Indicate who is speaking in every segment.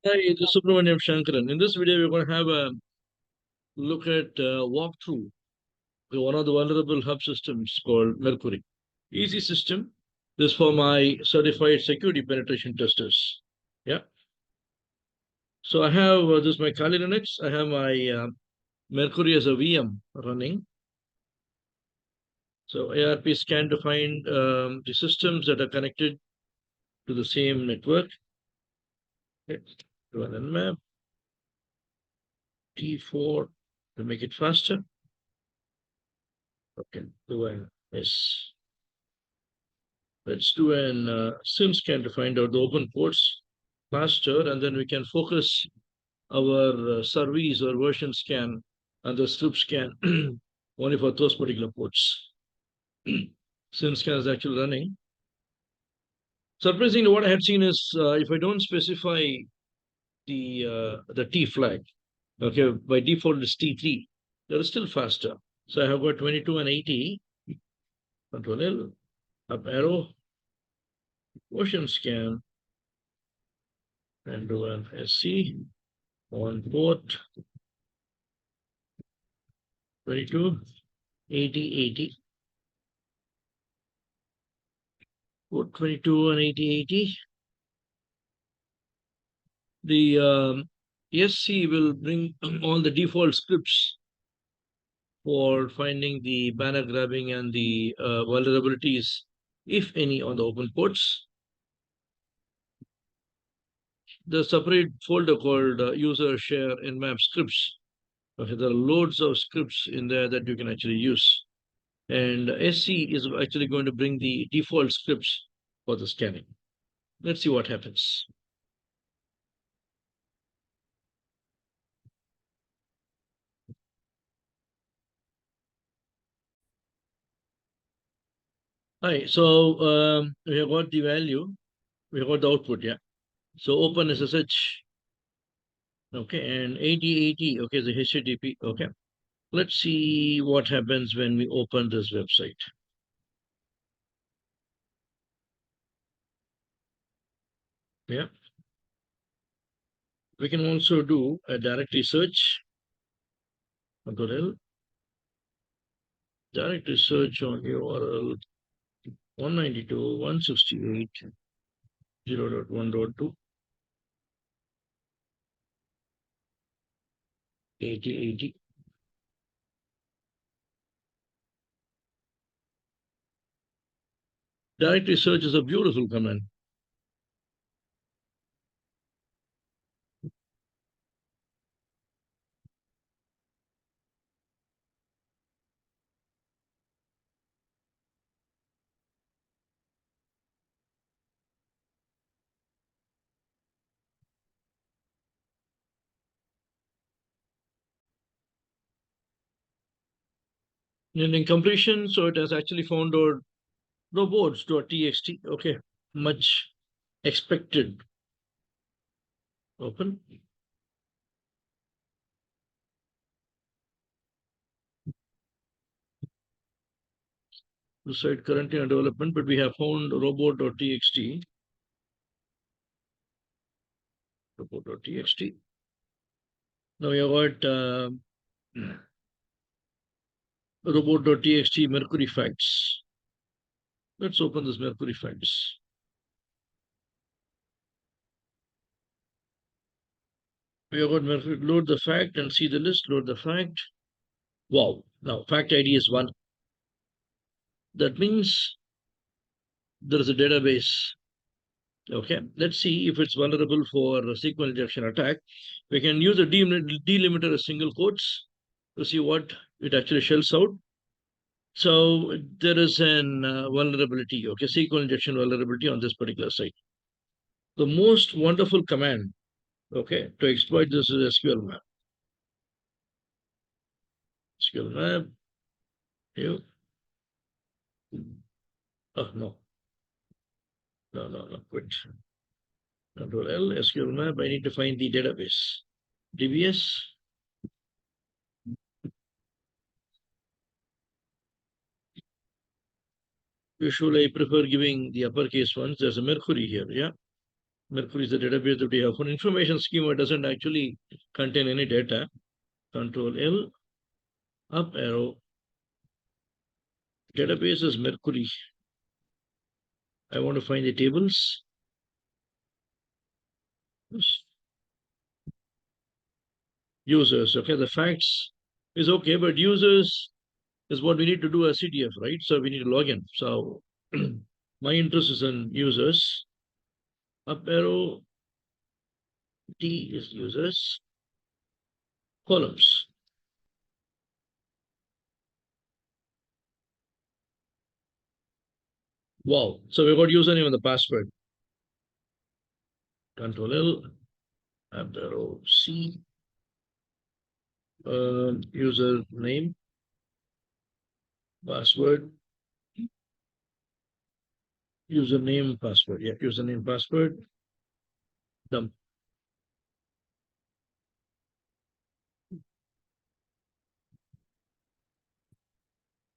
Speaker 1: Hi, this is Subramaniam Sankaran. In this video, we're going to have a look at walkthrough to one of the vulnerable hub systems called Mercury. Easy system. This for my certified security penetration testers. Yeah. So I have this is my Kali Linux. I have my Mercury as a VM running. So ARP scan to find the systems that are connected to the same network. Okay. Do an nmap T4 to make it faster. Okay. Do an S. Let's do an sim scan to find out the open ports faster, and then we can focus our service or version scan and the script scan only for those particular ports. Sim scan is actually running. Surprisingly, what I had seen is if I don't specify the T flag, okay, by default it's T3, that is still faster. So I have got 22 and 80, Control L, up arrow, version scan, and do an SC on port 22, 80, 80. Port 22 and 80, 80. The SC will bring all the default scripts for finding the banner grabbing and the vulnerabilities, if any, on the open ports. The separate folder called user share nmap scripts. Okay, there are loads of scripts in there that you can actually use. And SC is actually going to bring the default scripts for the scanning. Let's see what happens. Hi, so we have got the value, we have got the output, yeah. So open SSH, okay, and 8080, okay, the HTTP, okay. Let's see what happens when we open this website. Yeah, we can also do a directory search. Control L, directory search on URL 192.168.0.1.2, 8080. Directory search is a beautiful command. And in completion, so it has actually found out robots.txt, okay, much expected. Open. The site currently under development, but we have found robot.txt. Robot.txt. Now we have got robot.txt Mercury facts. Let's open this Mercury facts. We have got Mercury. Load the fact and see the list. Load the fact. Wow. Now fact ID is 1. That means there is a database. Okay, let's see if it's vulnerable for a SQL injection attack. We can use a delimiter as single quotes to see what it actually shells out. So there is an vulnerability, okay, SQL injection vulnerability on this particular site. The most wonderful command, okay, to exploit this is SQL map. SQL map, you. Oh, no, quit. Control L, SQL map, I need to find the database. DBS, usually I prefer giving the uppercase ones. There's a Mercury here, yeah. Mercury is the database that we have. For information schema, it doesn't actually contain any data. Control L, up arrow. Database is Mercury. I want to find the tables. Users, okay, the facts is okay, but users is what we need to do as CTF, right? So we need to log in. So my interest is in users. Up arrow, T is users. Columns. Wow. So we've got username and the password. Control L, up arrow C, user name, password, username, password. Yeah, username, password. Dump.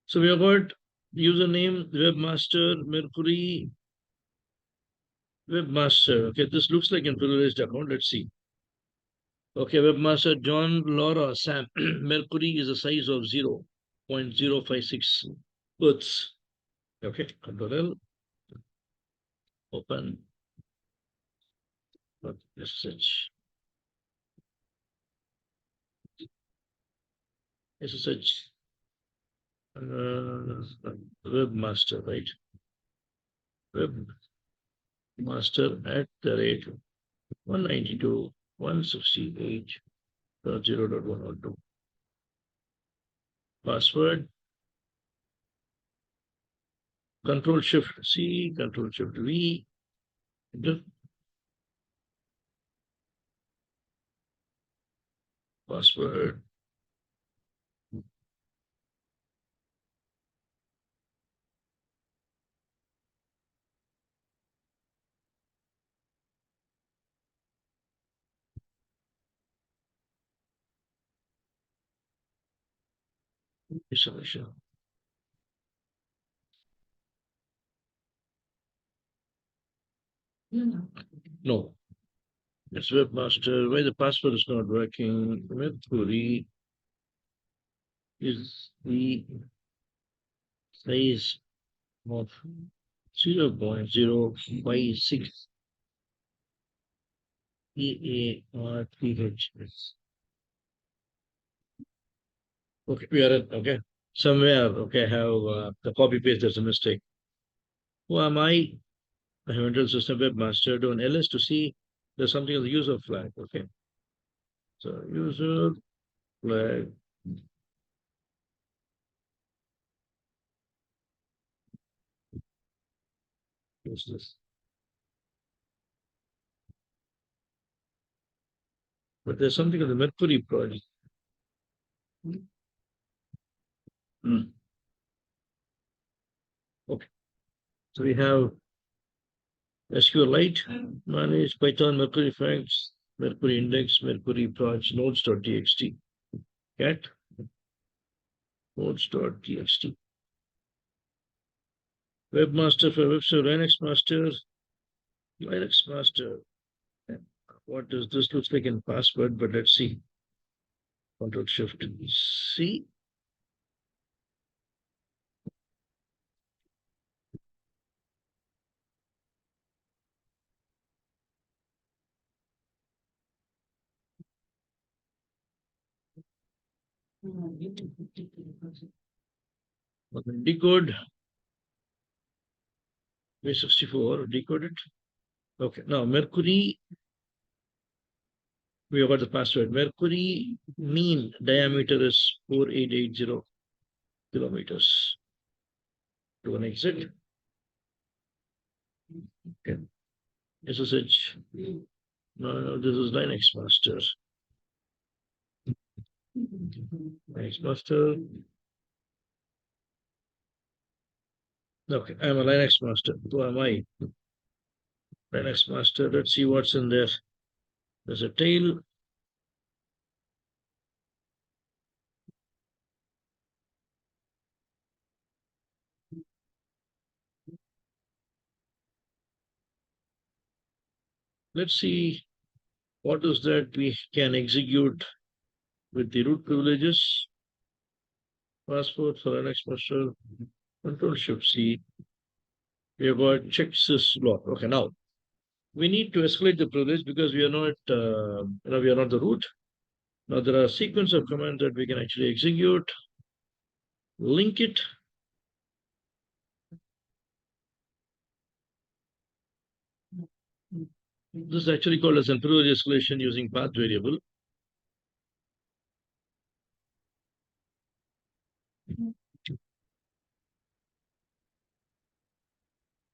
Speaker 1: So we have got username, webmaster, Mercury, webmaster. Okay, this looks like an privileged account. Let's see. Okay, webmaster John, Laura, Sam. Mercury is a size of 0.056 Hertz. Okay, Control L, open, SSH. SSH, webmaster, right? Webmaster at the rate 192.168.0.102. Password, Control Shift C, Control Shift V, enter. Password, installation. No, it's webmaster. Why the password is not working? Mercury is the size of 0.056 EARTH. Okay, we are at, okay. Somewhere, okay, I have the copy paste, there's a mistake. Who am I? I have entered system webmaster, do an ls to see there's something as a user flag. Okay. So user flag. What's this? But there's something in the Mercury project. Hmm. Okay. So we have SQLite, manage Python, Mercury facts, Mercury index, Mercury project, nodes.txt, cat, nodes.txt. Webmaster for webserver, Linux master, Linux master. What does this looks like in password? But let's see. Control Shift C. Decode V64, decode it. Okay, now Mercury, we have got the password. Mercury mean diameter is 4880 kilometers. Do an exit. Okay. SSH. No, this is Linux master. Linux master. Okay, I'm a Linux master. Who am I? Linux master. Let's see what's in there. There's a tail. Let's see what is that we can execute with the root privileges. Passport for an exposure, Control Shift C. We have got check sys block. Okay, now we need to escalate the privilege because we are not, we are not the root. Now there are a sequence of commands that we can actually execute. Link it. This is actually called as a privilege escalation using path variable.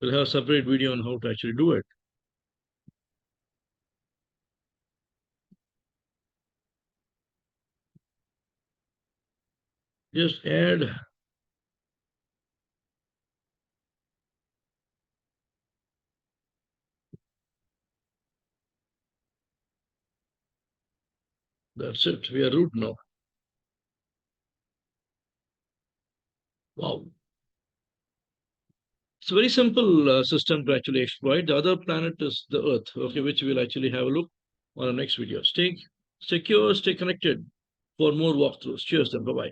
Speaker 1: We'll have a separate video on how to actually do it. Just add that's it. We are root now. Wow. It's a very simple system to actually exploit. The other planet is the Earth, okay, which we'll actually have a look on our next video. Stay secure, stay connected for more walkthroughs. Cheers then. Bye-bye.